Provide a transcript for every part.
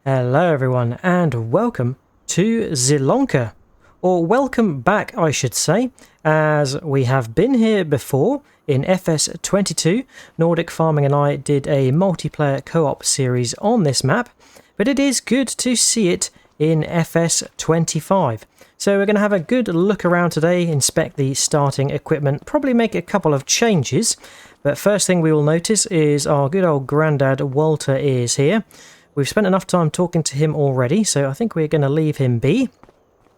Hello everyone and welcome to Zielonka, or welcome back I should say, as we have been here before in FS22. Nordic Farming and I did a multiplayer co-op series on this map, but it is good to see it in FS25. So we're going to have a good look around today, inspect the starting equipment, probably make a couple of changes, but first thing we will notice is our good old granddad Walter is here. We've spent enough time talking to him already, so I think we're going to leave him be.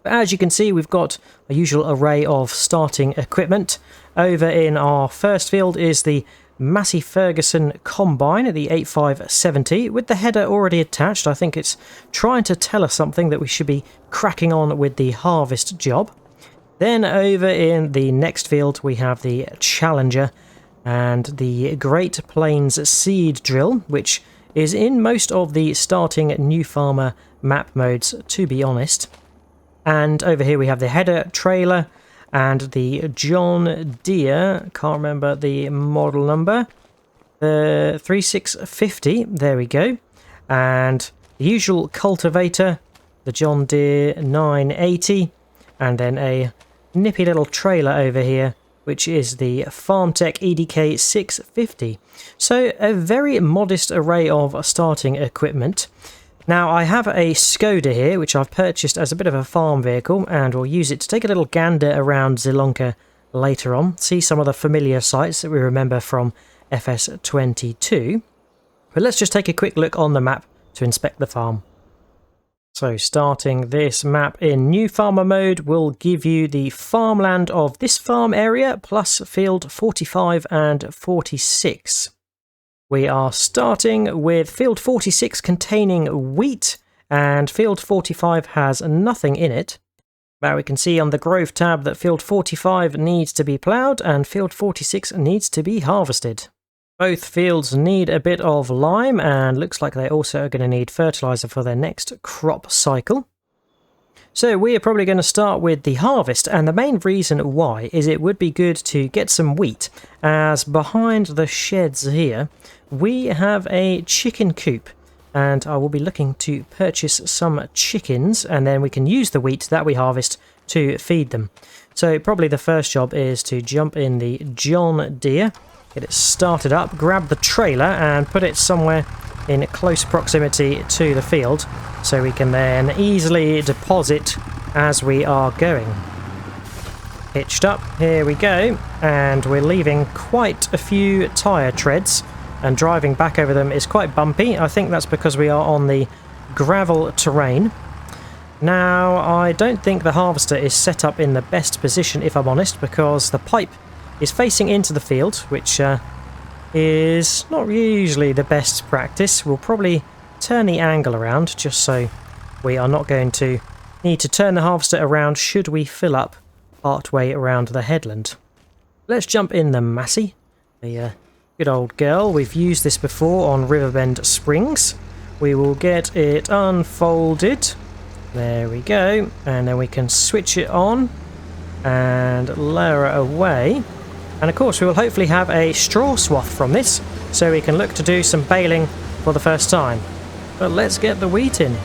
But as you can see, we've got a usual array of starting equipment. Over in our first field is the Massey Ferguson Combine, the 8570, with the header already attached. I think it's trying to tell us something that we should be cracking on with the harvest job. Then over in the next field, we have the Challenger and the Great Plains Seed Drill, which is in most of the starting new farmer map modes, to be honest. And over here we have the header trailer and the John Deere, can't remember the model number, the 3650, there we go. And the usual cultivator, the John Deere 980, and then a nippy little trailer over here, which is the FarmTech EDK 650. So a very modest array of starting equipment. Now I have a Skoda here, which I've purchased as a bit of a farm vehicle, and we'll use it to take a little gander around Zielonka later on, see some of the familiar sites that we remember from FS22. But let's just take a quick look on the map to inspect the farm. So starting this map in new farmer mode will give you the farmland of this farm area plus field 45 and 46. We are starting with field 46 containing wheat, and field 45 has nothing in it. Now we can see on the Grove tab that field 45 needs to be ploughed and field 46 needs to be harvested. Both fields need a bit of lime, and looks like they also are going to need fertiliser for their next crop cycle. So we are probably going to start with the harvest, and the main reason why is it would be good to get some wheat, as behind the sheds here we have a chicken coop, and I will be looking to purchase some chickens, and then we can use the wheat that we harvest to feed them. So probably the first job is to jump in the John Deere, get it started up, grab the trailer and put it somewhere in close proximity to the field so we can then easily deposit as we are going. Hitched up, here we go, and we're leaving quite a few tyre treads, and driving back over them is quite bumpy. I think that's because we are on the gravel terrain. Now I don't think the harvester is set up in the best position, if I'm honest, because the pipe is facing into the field, which is not usually the best practice. We'll probably turn the angle around just so we are not going to need to turn the harvester around should we fill up partway around the headland. Let's jump in the Massey, the good old girl. We've used this before on Riverbend Springs. We will get it unfolded. There we go, and then we can switch it on and lower it away. And of course we will hopefully have a straw swath from this, so we can look to do some baling for the first time. But let's get the wheat in.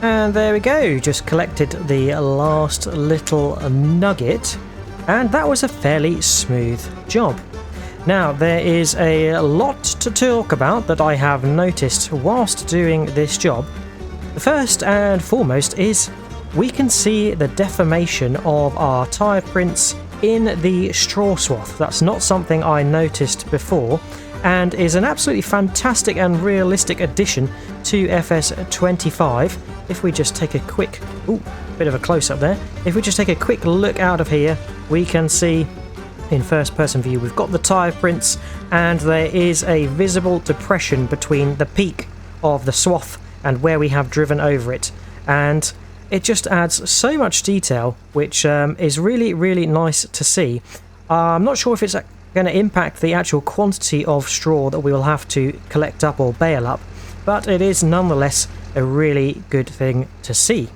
And there we go, just collected the last little nugget, and that was a fairly smooth job. Now, there is a lot to talk about that I have noticed whilst doing this job. The first and foremost is we can see the deformation of our tyre prints in the straw swath. That's not something I noticed before, and is an absolutely fantastic and realistic addition to FS25. If we just take a quick, bit of a close-up there. If we just take a quick look out of here, we can see in first-person view we've got the tyre prints, and there is a visible depression between the peak of the swath and where we have driven over it, and it just adds so much detail, which is really, really nice to see. I'm not sure if it's going to impact the actual quantity of straw that we will have to collect up or bale up, but it is nonetheless a really good thing to see.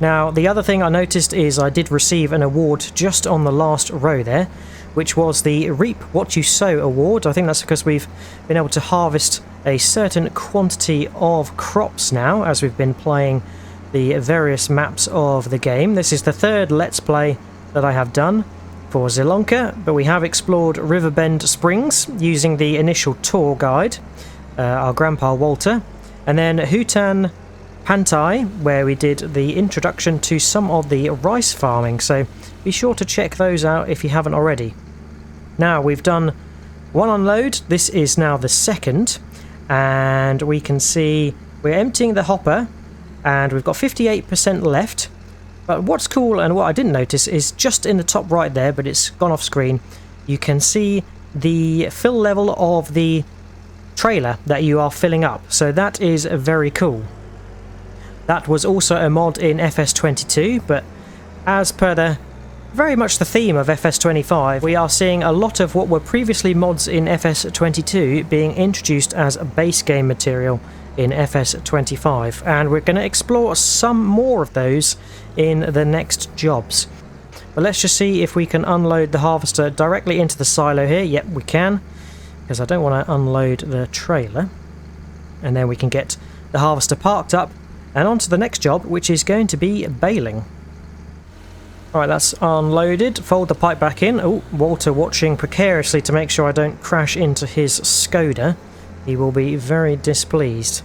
Now, the other thing I noticed is I did receive an award just on the last row there, which was the Reap What You Sow award. I think that's because we've been able to harvest a certain quantity of crops now as we've been playing the various maps of the game. This is the third Let's Play that I have done for Zielonka, but we have explored Riverbend Springs using the initial tour guide, our grandpa Walter, and then Hutan Pantai, where we did the introduction to some of the rice farming, so be sure to check those out if you haven't already. Now, we've done one unload, this is now the second, and we can see we're emptying the hopper, and we've got 58% left. But what's cool and what I didn't notice is just in the top right there, but it's gone off screen, you can see the fill level of the trailer that you are filling up, so that is very cool. That was also a mod in FS22, but as per the very much the theme of FS25, we are seeing a lot of what were previously mods in FS22 being introduced as base game material in FS25, and we're going to explore some more of those in the next jobs. But let's just see if we can unload the harvester directly into the silo here. Yep, we can, because I don't want to unload the trailer. And then we can get the harvester parked up and on to the next job, which is going to be baling. Alright, that's unloaded. Fold the pipe back in. Oh, Walter watching precariously to make sure I don't crash into his Skoda. He will be very displeased.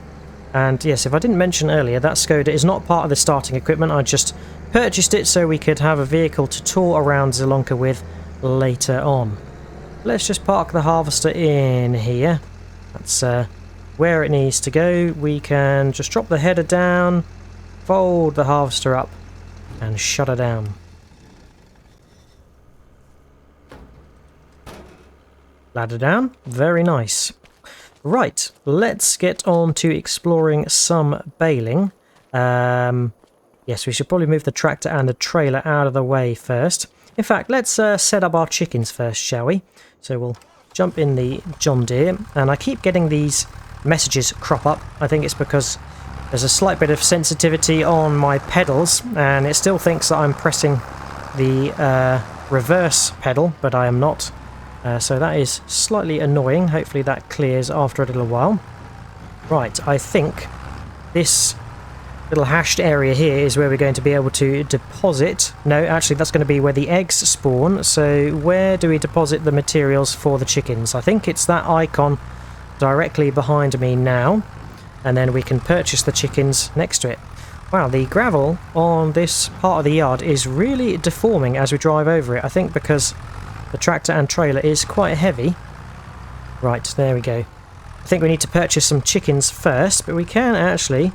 And yes, if I didn't mention earlier, that Skoda is not part of the starting equipment. I just purchased it so we could have a vehicle to tour around Zielonka with later on. Let's just park the harvester in here. That's where it needs to go. We can just drop the header down, fold the harvester up, and shut her down. Ladder down. Very nice. Right, let's get on to exploring some baling. Yes, we should probably move the tractor and the trailer out of the way first. In fact, let's set up our chickens first, shall we? So we'll jump in the John Deere, and I keep getting these messages crop up. I think it's because there's a slight bit of sensitivity on my pedals, and it still thinks that I'm pressing the reverse pedal, but I am not. So that is slightly annoying. Hopefully that clears after a little while. Right, I think this little hashed area here is where we're going to be able to deposit. No, actually that's going to be where the eggs spawn. So where do we deposit the materials for the chickens? I think it's that icon directly behind me now. And then we can purchase the chickens next to it. Wow, the gravel on this part of the yard is really deforming as we drive over it. I think because the tractor and trailer is quite heavy. Right, there we go. I think we need to purchase some chickens first, but we can actually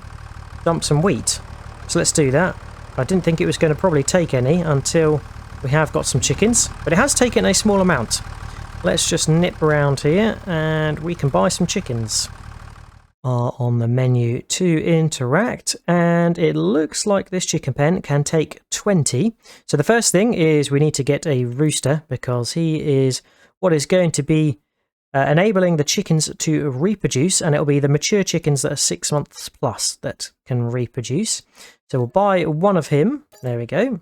dump some wheat. So let's do that. I didn't think it was going to probably take any until we have got some chickens, but it has taken a small amount. Let's just nip around here and we can buy some chickens. Are on the menu to interact, and it looks like this chicken pen can take 20. So the first thing is we need to get a rooster, because he is what is going to be enabling the chickens to reproduce, and it'll be the mature chickens that are 6 months plus that can reproduce. So we'll buy one of him. There we go.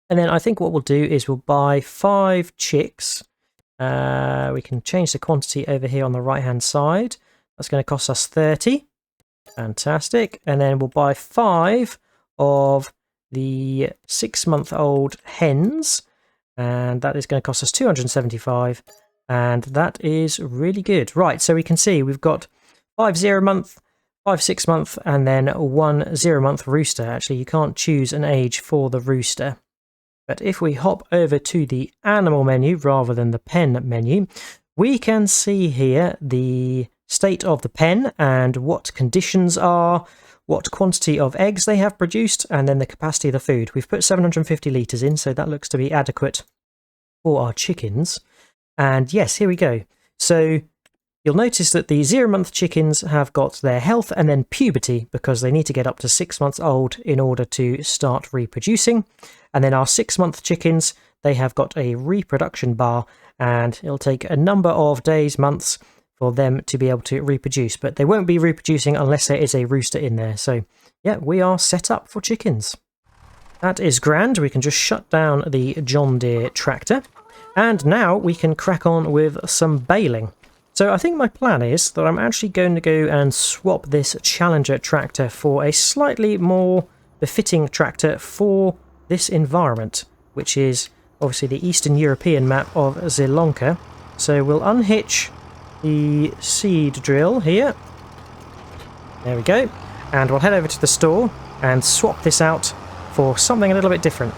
And then I think what we'll do is we'll buy 5 chicks. We can change the quantity over here on the right hand side. That's going to cost us 30. Fantastic. And then we'll buy 5 of the 6-month-old hens. And that is going to cost us 275. And that is really good. Right, so we can see we've got 5 0-month, 5 6-month, and then 1 0-month rooster. Actually, you can't choose an age for the rooster. But if we hop over to the animal menu rather than the pen menu, we can see here the state of the pen and what conditions are, what quantity of eggs they have produced, and then the capacity of the food. We've put 750 litres in, so that looks to be adequate for our chickens. And yes, here we go. So you'll notice that the 0-month chickens have got their health and then puberty because they need to get up to 6 months old in order to start reproducing. And then our 6-month chickens, they have got a reproduction bar, and it'll take a number of days, months for them to be able to reproduce. But they won't be reproducing unless there is a rooster in there. So yeah, we are set up for chickens. That is grand. We can just shut down the John Deere tractor. And now we can crack on with some baling. So I think my plan is that I'm actually going to go and swap this Challenger tractor for a slightly more befitting tractor for this environment, which is obviously the Eastern European map of Zielonka. So we'll unhitch the seed drill here. There we go. And we'll head over to the store and swap this out for something a little bit different.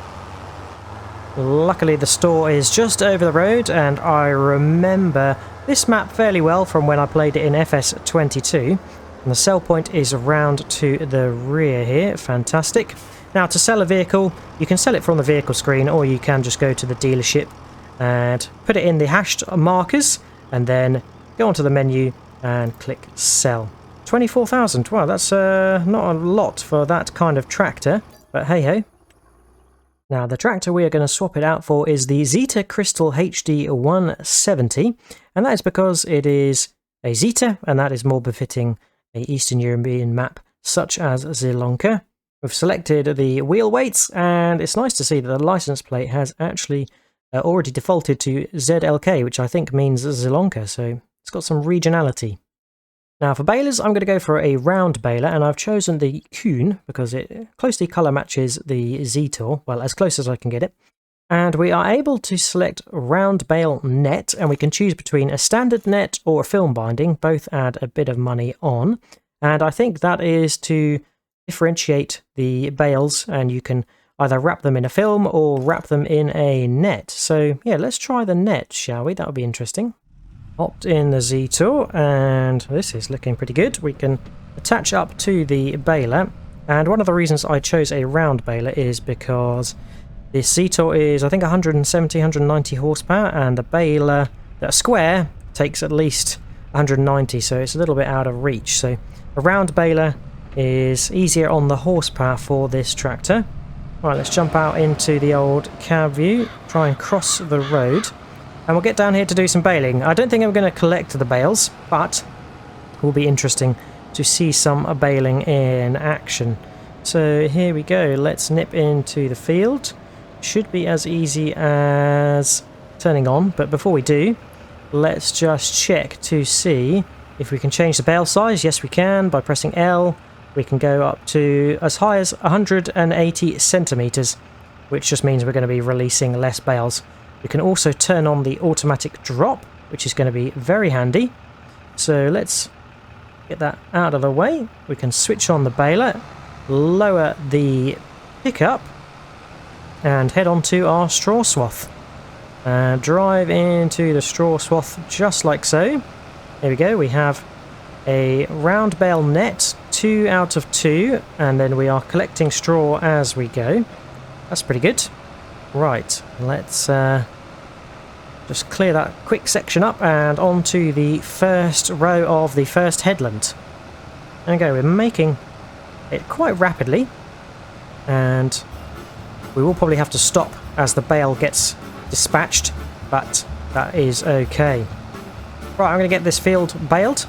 Luckily the store is just over the road, and I remember this map fairly well from when I played it in FS22. And the sell point is around to the rear here. Fantastic. Now, to sell a vehicle, you can sell it from the vehicle screen, or you can just go to the dealership and put it in the hashed markers, and then go onto the menu and click sell. 24,000. Wow, that's not a lot for that kind of tractor, but hey ho. Now, the tractor we are going to swap it out for is the Zeta Crystal HD 170, and that is because it is a Zeta, and that is more befitting an Eastern European map such as Zielonka. We've selected the wheel weights, and it's nice to see that the license plate has actually already defaulted to ZLK, which I think means Zielonka, so it's got some regionality. Now for balers, I'm going to go for a round baler, and I've chosen the Kuhn because it closely colour matches the Zetor, well, as close as I can get it. And we are able to select round bale net, and we can choose between a standard net or a film binding. Both add a bit of money on, and I think that is to differentiate the bales, and you can either wrap them in a film or wrap them in a net. So yeah, let's try the net, shall we? That would be interesting. Hopped in the Zetor, and this is looking pretty good. We can attach up to the baler, and one of the reasons I chose a round baler is because this Zetor is, I think, 170, 190 horsepower, and the baler, that square, takes at least 190, so it's a little bit out of reach. So a round baler is easier on the horsepower for this tractor. Right, let's jump out into the old cab view, try and cross the road, and we'll get down here to do some baling. I don't think I'm going to collect the bales, but it will be interesting to see some baling in action. So here we go, let's nip into the field. Should be as easy as turning on, but before we do, let's just check to see if we can change the bale size. Yes, we can. By pressing L, we can go up to as high as 180 centimeters, which just means we're going to be releasing less bales. We can also turn on the automatic drop, which is going to be very handy. So let's get that out of the way. We can switch on the baler, lower the pickup, and head on to our straw swath. Drive into the straw swath just like so. There we go, we have a round bale net, 2 out of 2, and then we are collecting straw as we go. That's pretty good. Right, let's just clear that quick section up and onto the first row of the first headland. There we go, we're making it quite rapidly, and we will probably have to stop as the bale gets dispatched, but that is okay. Right, I'm going to get this field baled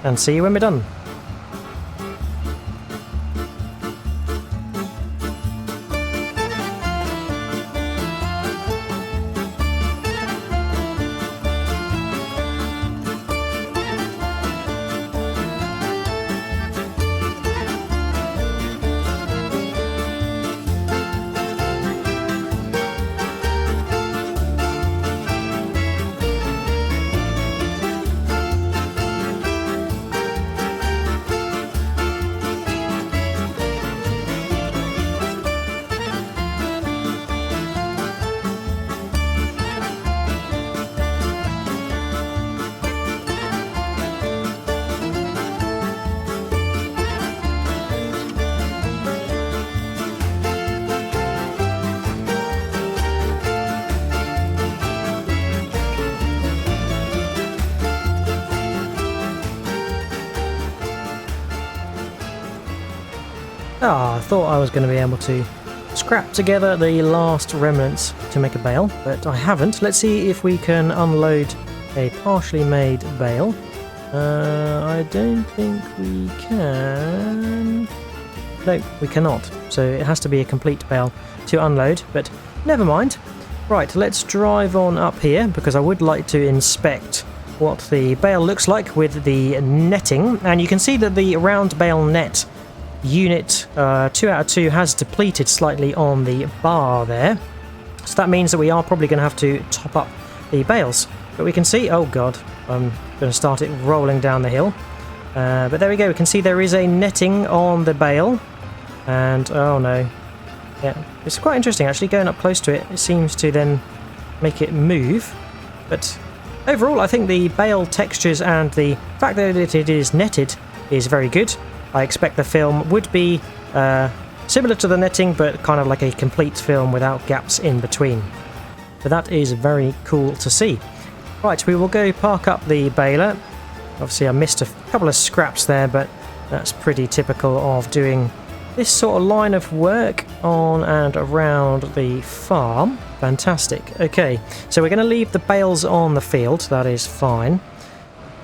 and see you when we're done. Ah, I thought I was going to be able to scrap together the last remnants to make a bale, but I haven't. Let's see if we can unload a partially made bale. I don't think we can. No, we cannot. So it has to be a complete bale to unload, but never mind. Right, let's drive on up here because I would like to inspect what the bale looks like with the netting. And you can see that the round bale net unit 2 out of 2 has depleted slightly on the bar there. So that means that we are probably going to have to top up the bales. But we can see, oh god, I'm going to start it rolling down the hill. But there we go, we can see there is a netting on the bale. And, oh no. Yeah, it's quite interesting actually, going up close to it, it seems to then make it move. But overall, I think the bale textures and the fact that it is netted is very good. I expect the film would be similar to the netting, but kind of like a complete film without gaps in between. So that is very cool to see. Right, we will go park up the baler. Obviously I missed a couple of scraps there, but that's pretty typical of doing this sort of line of work on and around the farm. Fantastic. Okay, so we're going to leave the bales on the field, that is fine.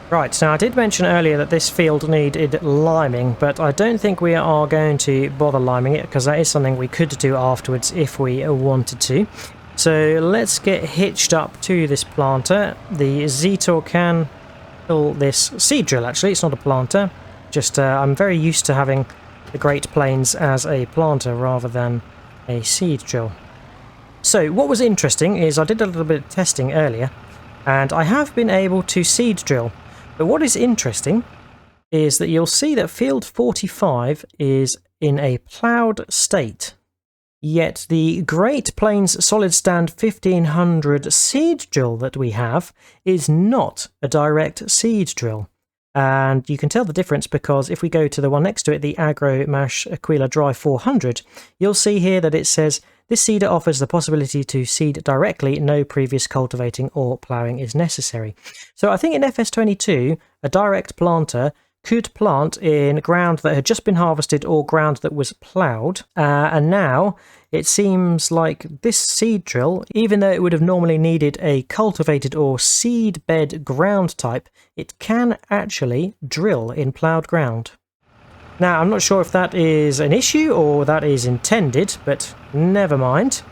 Right, now I did mention earlier that this field needed liming, but I don't think we are going to bother liming it because that is something we could do afterwards if we wanted to. So let's get hitched up to this planter. The Zetor can pull this seed drill actually, it's not a planter. Just I'm very used to having the Great Plains as a planter rather than a seed drill. So what was interesting is I did a little bit of testing earlier and I have been able to seed drill. But what is interesting is that you'll see that field 45 is in a ploughed state. Yet the Great Plains Solid Stand 1500 seed drill that we have is not a direct seed drill. And you can tell the difference because if we go to the one next to it, the Agro Mash Aquila Dry 400, you'll see here that it says this seeder offers the possibility to seed directly, no previous cultivating or ploughing is necessary. So I think in FS22, a direct planter could plant in ground that had just been harvested or ground that was ploughed. And now it seems like this seed drill, even though it would have normally needed a cultivated or seed bed ground type, it can actually drill in ploughed ground. Now, I'm not sure if that is an issue or that is intended, but never mind.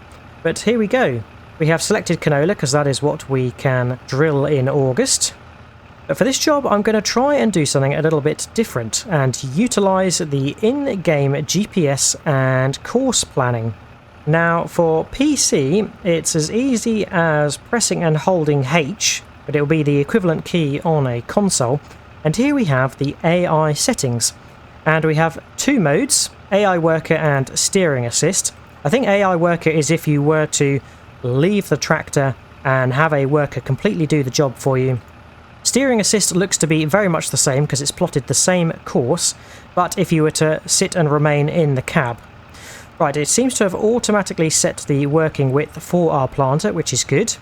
But here we go. We have selected canola because that is what we can drill in August. But for this job, I'm going to try and do something a little bit different and utilise the in-game GPS and course planning. Now, for PC, it's as easy as pressing and holding H, but it will be the equivalent key on a console. And here we have the AI settings. And we have two modes, AI Worker and Steering Assist. I think AI Worker is if you were to leave the tractor and have a worker completely do the job for you. Steering Assist looks to be very much the same because it's plotted the same course, but if you were to sit and remain in the cab. Right, it seems to have automatically set the working width for our planter, which is good.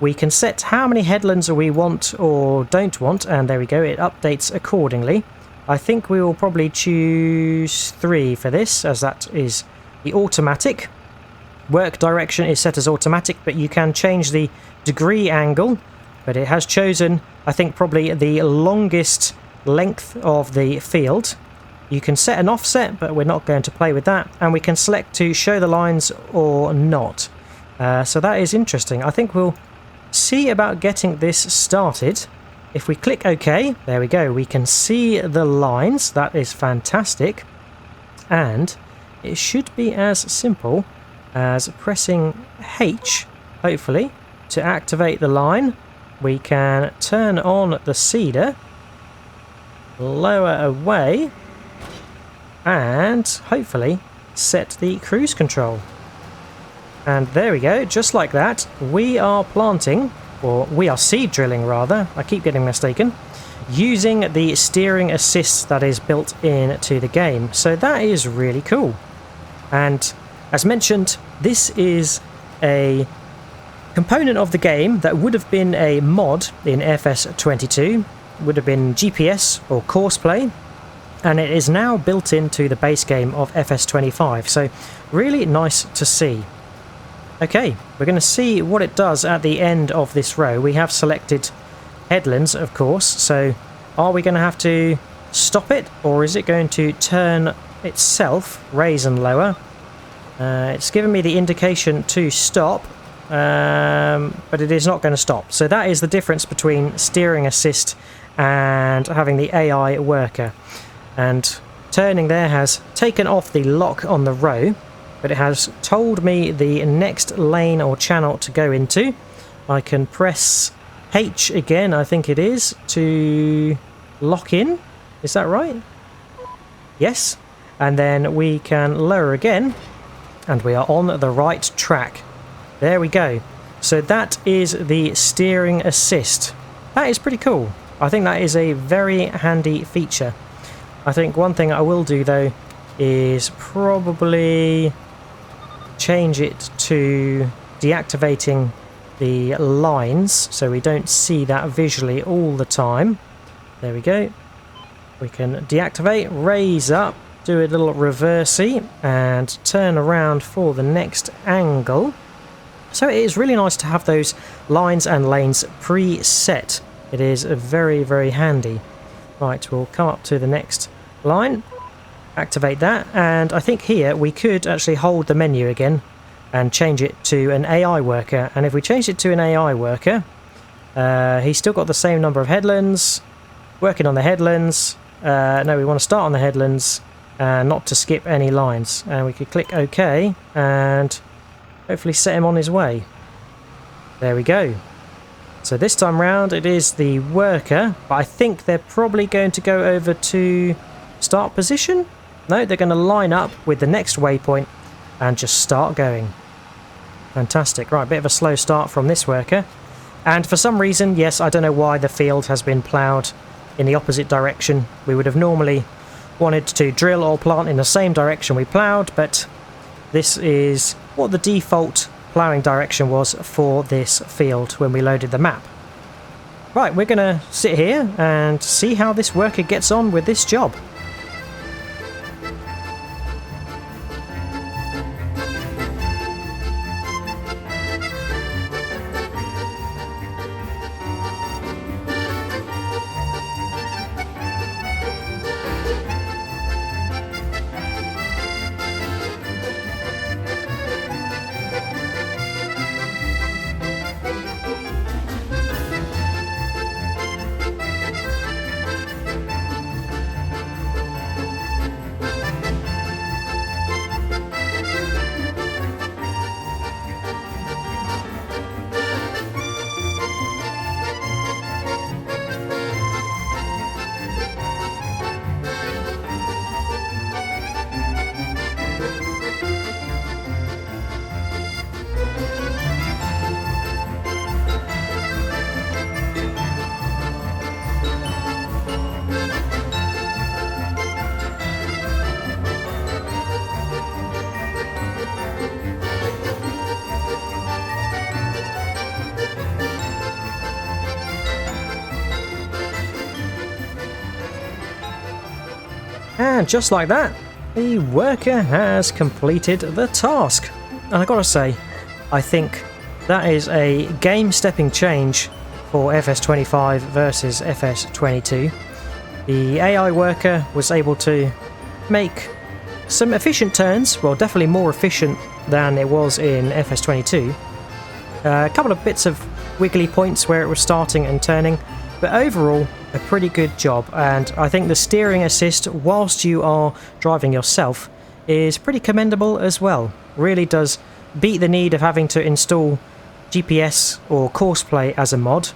We can set how many headlands we want or don't want, and there we go, it updates accordingly. I think we will probably choose 3 for this, as that is the automatic. Work direction is set as automatic, but you can change the degree angle. But it has chosen, I think, probably the longest length of the field. You can set an offset, but we're not going to play with that. And we can select to show the lines or not. So that is interesting. I think we'll see about getting this started. If we click OK, there we go, we can see the lines. That is fantastic. And it should be as simple as pressing H, hopefully, to activate the line. We can turn on the seeder, lower away, and hopefully set the cruise control. And there we go, just like that, we are planting, or we are seed drilling rather, I keep getting mistaken, using the steering assist that is built into the game. So that is really cool. And as mentioned, this is a component of the game that would have been a mod in FS22, would have been GPS or course play. and it is now built into the base game of FS25, so really nice to see. Okay, we're going to see what it does at the end of this row. We have selected headlands, of course, so are we going to have to stop it, or is it going to turn itself, raise and lower? It's given me the indication to stop, but it is not going to stop. So that is the difference between steering assist and having the AI worker. And turning there has taken off the lock on the row, but it has told me the next lane or channel to go into. I can press H again, I think it is, to lock in. Is that right? Yes. And then we can lower again, and we are on the right track. There we go. So that is the steering assist. That is pretty cool. I think that is a very handy feature. I think one thing I will do though is probably change it to deactivating the lines so we don't see that visually all the time. There we go. We can deactivate, raise up, do a little reversey and turn around for the next angle. So it is really nice to have those lines and lanes preset. It is very, very handy. Right, we'll come up to the next line, activate that, and I think here we could actually hold the menu again and change it to an AI worker. And if we change it to an AI worker, he's still got the same number of headlands, working on the headlands. No, we want to start on the headlands, not to skip any lines. And we could click OK and hopefully set him on his way. There we go. So this time round it is the worker, but I think they're probably going to go over to start position. No, they're going to line up with the next waypoint and just start going. Fantastic. Right, bit of a slow start from this worker. And for some reason, yes, I don't know why the field has been ploughed in the opposite direction. We would have normally wanted to drill or plant in the same direction we ploughed, but this is what the default ploughing direction was for this field when we loaded the map. Right, we're going to sit here and see how this worker gets on with this job. And just like that, the worker has completed the task. And I gotta say, I think that is a game-stepping change for FS25 versus FS22. The AI worker was able to make some efficient turns, well, definitely more efficient than it was in FS22. A couple of bits of wiggly points where it was starting and turning, but overall a pretty good job. And I think the steering assist whilst you are driving yourself is pretty commendable as well. Really does beat the need of having to install GPS or courseplay as a mod.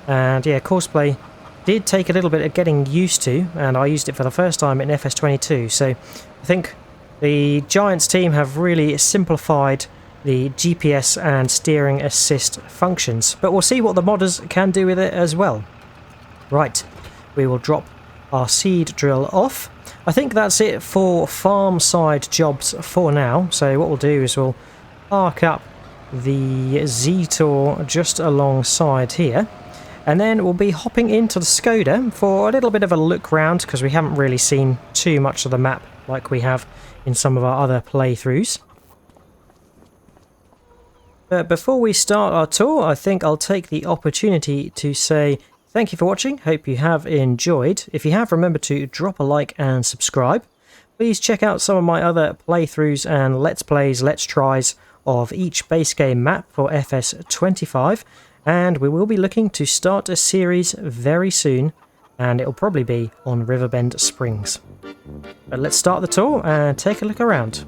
And yeah, courseplay did take a little bit of getting used to, and I used it for the first time in FS22, so I think the Giants team have really simplified the GPS and steering assist functions, but we'll see what the modders can do with it as well. Right, we will drop our seed drill off. I think that's it for farm side jobs for now, so what we'll do is we'll park up the Z-Tour just alongside here, And then we'll be hopping into the Skoda for a little bit of a look round, because we haven't really seen too much of the map like we have in some of our other playthroughs. But before we start our tour, I think I'll take the opportunity to say thank you for watching. Hope you have enjoyed. If you have, remember to drop a like and subscribe. Please check out some of my other playthroughs and let's plays, let's tries of each base game map for FS25. And we will be looking to start a series very soon, and it'll probably be on Riverbend Springs. But let's start the tour and take a look around.